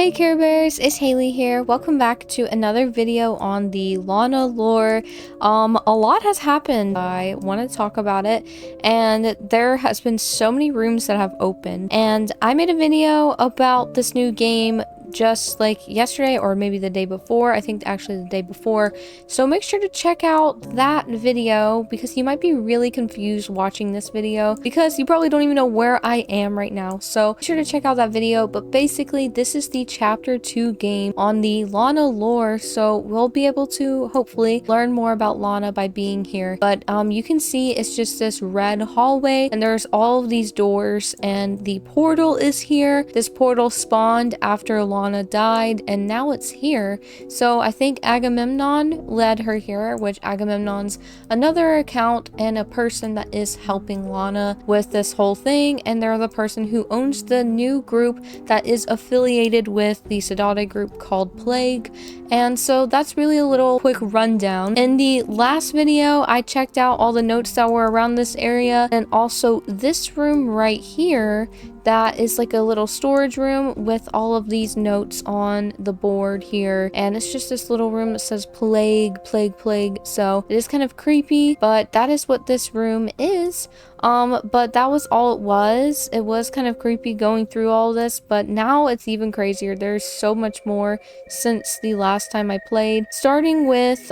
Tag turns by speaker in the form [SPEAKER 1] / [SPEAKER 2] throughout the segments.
[SPEAKER 1] Hi Care Bears, it's Haley here. Welcome back to another video on the Lana lore. A lot has happened. I want to talk about it, and there has been so many rooms that have opened, and I made a video about this new game just like yesterday or maybe the day before. I think actually the day before, so make sure to check out that video because you might be really confused watching this video because you probably don't even know where I am right now. So be sure to check out that video. But basically this is the chapter 2 game on the Lana lore, so we'll be able to hopefully learn more about Lana by being here. But you can see it's just this red hallway and there's all of these doors, and the portal is here. This portal spawned after Lana died and now it's here. So I think Agamemnon led her here, which Agamemnon's another account and a person that is helping Lana with this whole thing, and they're the person who owns the new group that is affiliated with the 𝘾𝙧𝙚𝙪𝙩 group called Plague. And so that's really a little quick rundown. In the last video I checked out all the notes that were around this area, and also this room right here that is like a little storage room with all of these notes on the board here, and it's just this little room that says plague, plague, plague. So it is kind of creepy, but that is what this room is. But that was all it was. It was kind of creepy going through all this, but now it's even crazier. There's so much more since the last time I played, starting with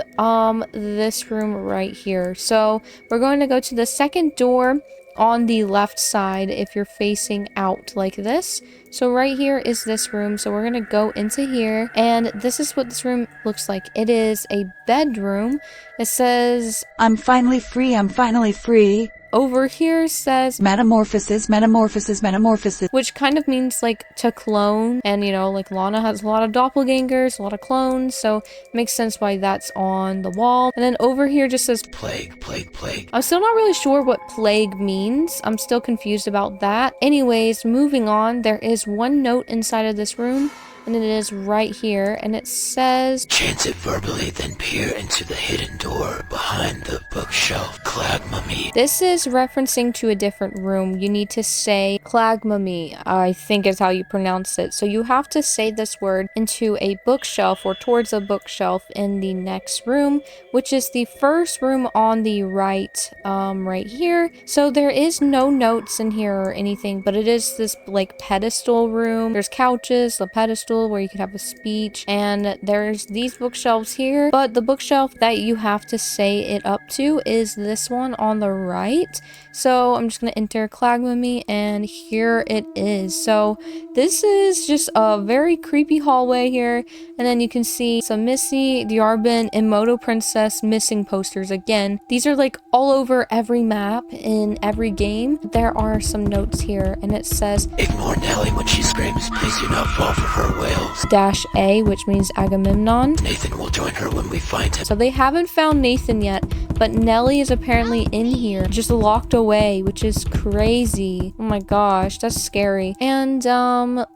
[SPEAKER 1] this room right here. So we're going to go to the second door on the left side if you're facing out like this. So right here is this room, so we're gonna go into here, and this is what this room looks like. It is a bedroom. It says,
[SPEAKER 2] I'm finally free, I'm finally free.
[SPEAKER 1] Over here says
[SPEAKER 2] metamorphosis, metamorphosis, metamorphosis,
[SPEAKER 1] which kind of means like to clone, and you know, like Lana has a lot of doppelgangers, a lot of clones, so it makes sense why that's on the wall. And then over here just says
[SPEAKER 3] plague, plague, plague.
[SPEAKER 1] I'm still not really sure what plague means. I'm still confused about that. Anyways, moving on, there is one note inside of this room, and it is right here, and it says,
[SPEAKER 3] chant it verbally, then peer into the hidden door behind the bookshelf. CALLMEHHALEY.
[SPEAKER 1] This is referencing to a different room. You need to say CALLMEHHALEY, I think is how you pronounce it. So you have to say this word into a bookshelf or towards a bookshelf in the next room, which is the first room on the right, right here. So there is no notes in here or anything, but it is this like pedestal room. There's couches, the pedestal where you could have a speech, and there's these bookshelves here, but the bookshelf that you have to say it up to is this one on the right. So I'm just gonna enter CALLMEHHALEY, and here it is. So this is just a very creepy hallway here, and then you can see some Missy, Diarbin, and Moto Princess missing posters again. These are like all over every map in every game. There are some notes here, and it says,
[SPEAKER 3] ignore Nelly when she screams, please do not fall for her wails.
[SPEAKER 1] -A, which means Agamemnon.
[SPEAKER 3] Nathan will join her when we find him.
[SPEAKER 1] So they haven't found Nathan yet, but Nelly is apparently in here, just locked away, which is crazy. Oh my gosh, that's scary. And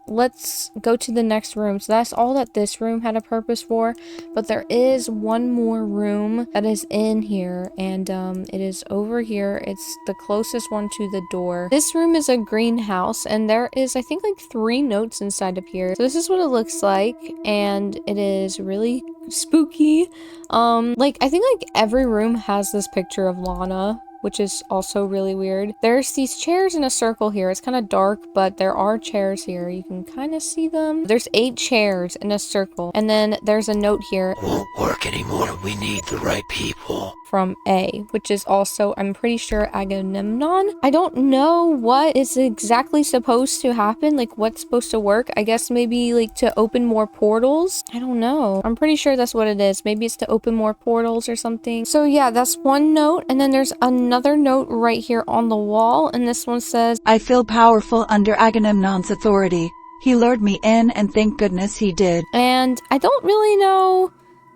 [SPEAKER 1] let's go to the next room. So that's all that this room had a purpose for, but there is one more room that is in here, and it is over here. It's the closest one to the door. This room is a greenhouse, and there is, I think, like 3 notes inside of here. So this is what it looks like, and it is really spooky. Like I think like every room has this picture of Lana, which is also really weird. There's these chairs in a circle here. It's kind of dark, but there are chairs here. You can kind of see them. There's 8 chairs in a circle, and then there's a note here.
[SPEAKER 3] Won't work anymore. We need the right people.
[SPEAKER 1] From A, which is also, I'm pretty sure, Agamemnon. I don't know what is exactly supposed to happen, like what's supposed to work. I guess maybe like to open more portals. I don't know. I'm pretty sure that's what it is. Maybe it's to open more portals or something. So yeah, that's one note, and then there's another note right here on the wall, and this one says,
[SPEAKER 2] I feel powerful under Agamemnon's authority. He lured me in, and thank goodness he did.
[SPEAKER 1] And I don't really know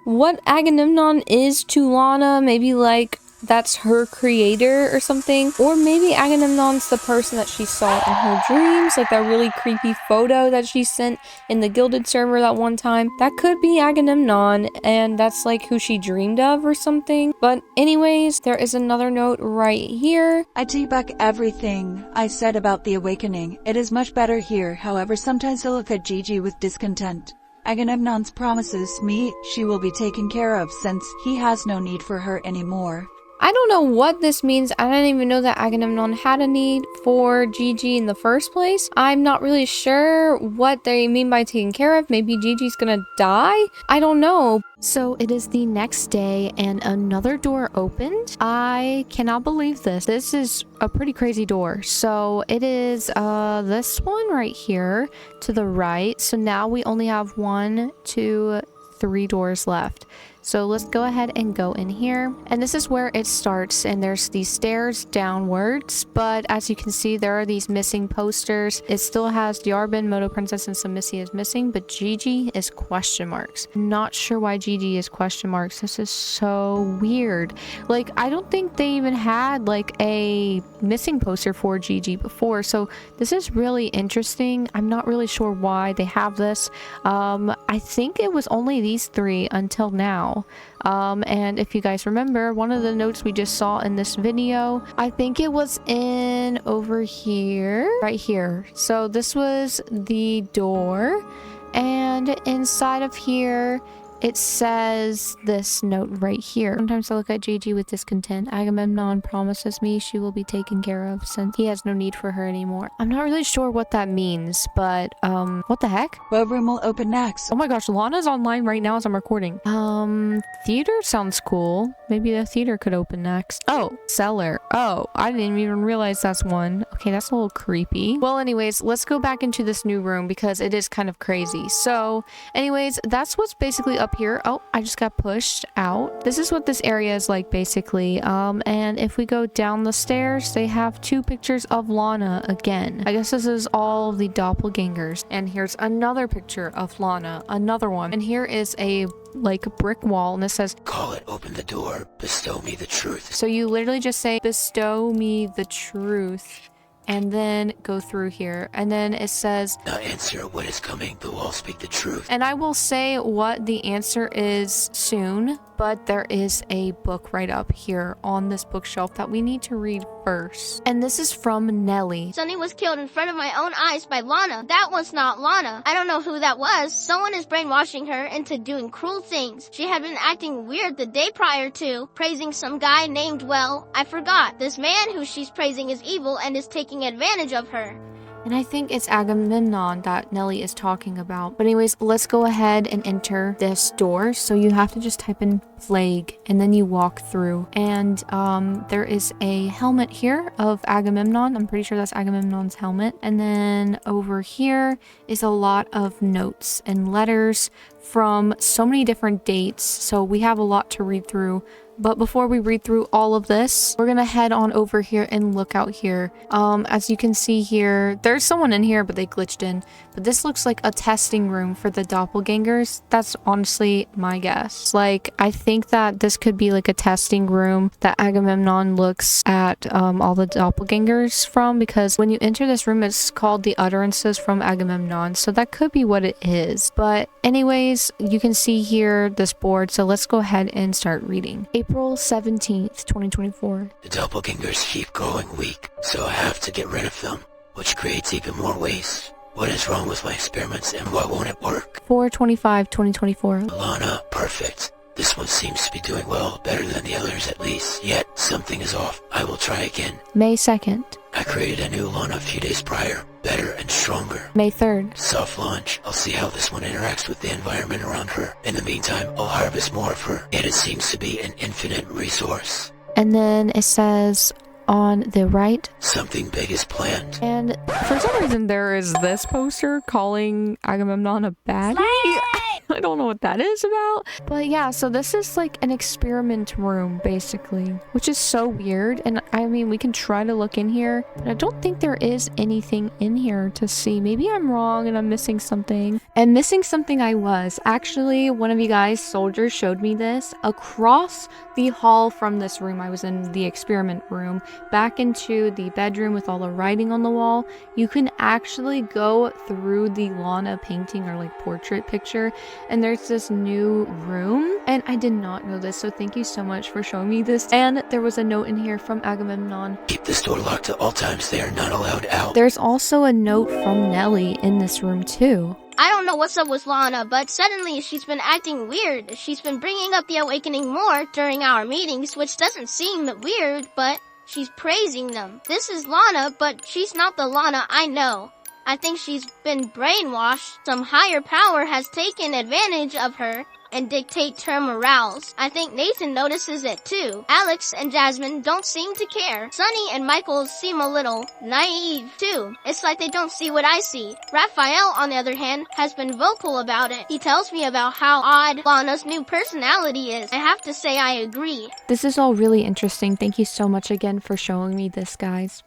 [SPEAKER 1] what Agamemnon is to Lana. Maybe like that's her creator or something. Or maybe Agamemnon's the person that she saw in her dreams, like that really creepy photo that she sent in the Gilded server that one time. That could be Agamemnon, and that's like who she dreamed of or something. But anyways, there is another note right here.
[SPEAKER 2] I debunk everything I said about the awakening. It is much better here, however sometimes I look at Gigi with discontent. Agamemnon promises me she will be taken care of since he has no need for her anymore.
[SPEAKER 1] I don't know what this means. I didn't even know that Agamemnon had a need for Gigi in the first place. I'm not really sure what they mean by taken care of. Maybe Gigi's gonna die? I don't know. So it is the next day and another door opened. I cannot believe this. This is a pretty crazy door. So it is this one right here to the right. So now we only have 1, 2, 3 doors left. So let's go ahead and go in here. And this is where it starts, and there's these stairs downwards, but as you can see, there are these missing posters. It still has 𝘾𝙗𝙤𝙪𝙩, Moto Princess, and Submissi is missing, but Gigi is question marks. Not sure why Gigi is question marks. This is so weird. Like, I don't think they even had like a missing poster for Gigi before, so this is really interesting. I'm not really sure why they have this. I think it was only these 3 until now. And if you guys remember, one of the notes we just saw in this video, I think it was in over here, right here. So this was the door, and inside of here it says this note right here. Sometimes I look at Gigi with discontent. Agamemnon promises me she will be taken care of since he has no need for her anymore. I'm not really sure what that means, but what the heck?
[SPEAKER 2] What room will open next?
[SPEAKER 1] Oh my gosh, Lana's online right now as I'm recording. Theater sounds cool. Maybe the theater could open next. Oh, cellar. Oh, I didn't even realize that's one. Okay, that's a little creepy. Well, anyways, let's go back into this new room because it is kind of crazy. So, anyways, that's what's basically up here. Oh, I just got pushed out. This is what this area is like basically. And if we go down the stairs, they have 2 pictures of Lana again. I guess this is all the doppelgangers. And here's another picture of Lana, another one. And here is a like brick wall, and it says,
[SPEAKER 3] "Call it, open the door, bestow me the truth."
[SPEAKER 1] So you literally just say, "Bestow me the truth," and then go through here, and then it says,
[SPEAKER 3] "Now answer what is coming, but I'll speak the truth."
[SPEAKER 1] And I will say what the answer is soon, but there is a book right up here on this bookshelf that we need to read first. And this is from Nelly.
[SPEAKER 4] Sunny was killed in front of my own eyes by Lana. That was not Lana. I don't know who that was. Someone is brainwashing her into doing cruel things. She had been acting weird the day prior to, praising some guy named, well, I forgot. This man who she's praising is evil and is taking advantage of her.
[SPEAKER 1] And I think it's Agamemnon that Nelly is talking about. But anyways, let's go ahead and enter this door. So you have to just type in plague and then you walk through. And there is a helmet here of Agamemnon. I'm pretty sure that's Agamemnon's helmet. And then over here is a lot of notes and letters from so many different dates. So we have a lot to read through. But before we read through all of this, we're gonna head on over here and look out here. As you can see here, there's someone in here, but they glitched in. But this looks like a testing room for the doppelgangers. That's honestly my guess. Like, I think that this could be like a testing room that Agamemnon looks at all the doppelgangers from, because when you enter this room, it's called the utterances from Agamemnon. So that could be what it is. But anyways, you can see here this board. So let's go ahead and start reading. April 17th, 2024.
[SPEAKER 3] The doppelgangers keep growing weak, so I have to get rid of them, which creates even more waste. What is wrong with my experiments and why won't it work?
[SPEAKER 1] 4/25, 2024.
[SPEAKER 3] Lana, perfect. This one seems to be doing well, better than the others at least, yet something is off. I will try again.
[SPEAKER 1] May 2nd.
[SPEAKER 3] I created a new Lana a few days prior, better and stronger.
[SPEAKER 1] May 3rd.
[SPEAKER 3] Soft launch. I'll see how this one interacts with the environment around her. In the meantime, I'll harvest more of her, and it seems to be an infinite resource.
[SPEAKER 1] And then it says on the right,
[SPEAKER 3] something big is planned.
[SPEAKER 1] And for some reason there is this poster calling Agamemnon a baddie. I don't know what that is about. But yeah, so this is like an experiment room basically, which is so weird. And I mean, we can try to look in here, but I don't think there is anything in here to see. Maybe I'm wrong and I'm missing something. And missing something I was. Actually, one of you guys, soldiers, showed me this. Across the hall from this room, I was in the experiment room, back into the bedroom with all the writing on the wall, you can actually go through the Lana painting or like portrait picture, and there's this new room, and I did not know this, so thank you so much for showing me this. And there was a note in here from Agamemnon.
[SPEAKER 3] Keep this door locked at all times. They are not allowed out.
[SPEAKER 1] There's also a note from Nelly in this room too.
[SPEAKER 4] I don't know what's up with Lana, but suddenly she's been acting weird. She's been bringing up the awakening more during our meetings, which doesn't seem weird, but she's praising them. This is Lana, but she's not the Lana I know. I think she's been brainwashed. Some higher power has taken advantage of her and dictates her morals. I think Nathan notices it too. Alex and Jasmine don't seem to care. Sunny and Michael seem a little naive too. It's like they don't see what I see. Raphael, on the other hand, has been vocal about it. He tells me about how odd Lana's new personality is. I have to say I agree.
[SPEAKER 1] This is all really interesting. Thank you so much again for showing me this, guys.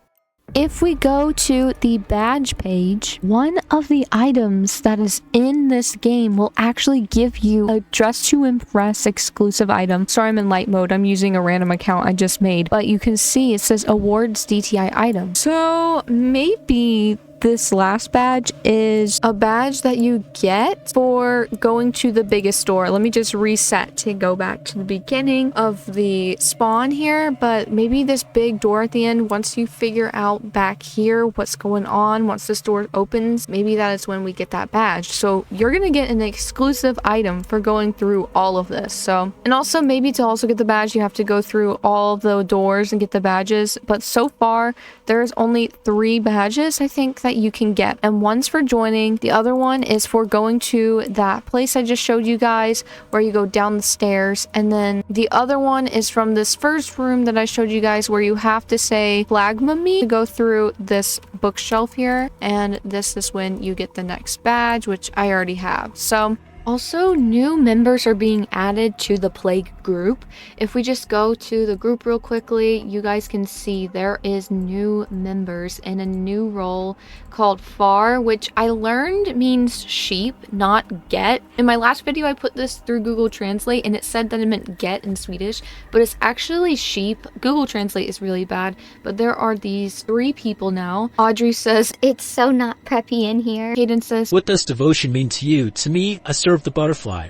[SPEAKER 1] If we go to the badge page, one of the items that is in this game will actually give you a Dress to Impress exclusive item. Sorry, I'm in light mode. I'm using a random account I just made. But you can see it says awards DTI item. So maybe this last badge is a badge that you get for going to the biggest store. Let me just reset to go back to the beginning of the spawn here, but maybe this big door at the end, once you figure out back here what's going on, once this door opens, maybe that is when we get that badge. So you're gonna get an exclusive item for going through all of this. So, and also maybe to also get the badge, you have to go through all of the doors and get the badges. But so far, there's only 3 badges, I think, that you can get, and one's for joining, the other one is for going to that place I just showed you guys where you go down the stairs, and then the other one is from this first room that I showed you guys where you have to say 𝘾𝙧𝙚𝙪𝙩 to go through this bookshelf here, and this is when you get the next badge, which I already have. So also, new members are being added to the Plague group. If we just go to the group real quickly, you guys can see there is new members in a new role called FAR, which I learned means sheep, not get. In my last video, I put this through Google Translate and it said that it meant get in Swedish, but it's actually sheep. Google Translate is really bad, but there are these 3 people now. Audrey says, "It's so not preppy in here." Kaden says,
[SPEAKER 5] "What does devotion mean to you? To me, I serve the butterfly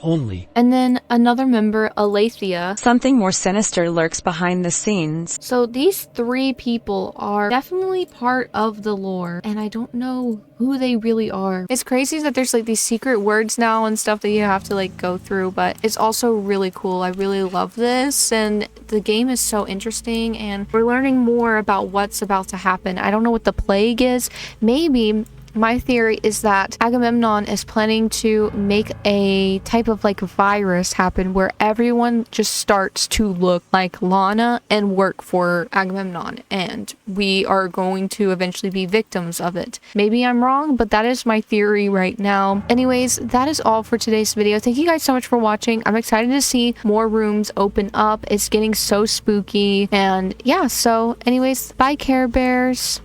[SPEAKER 5] only."
[SPEAKER 1] And then another member, Alethea.
[SPEAKER 2] Something more sinister lurks behind the scenes.
[SPEAKER 1] So these 3 people are definitely part of the lore, and I don't know who they really are. It's crazy that there's like these secret words now and stuff that you have to like go through, but it's also really cool. I really love this, and the game is so interesting, and we're learning more about what's about to happen. I don't know what the plague is. Maybe my theory is that Agamemnon is planning to make a type of like virus happen where everyone just starts to look like Lana and work for Agamemnon, and we are going to eventually be victims of it. Maybe I'm wrong, but that is my theory right now. Anyways, that is all for today's video. Thank you guys so much for watching. I'm excited to see more rooms open up. It's getting so spooky, and yeah, so anyways, bye Care Bears.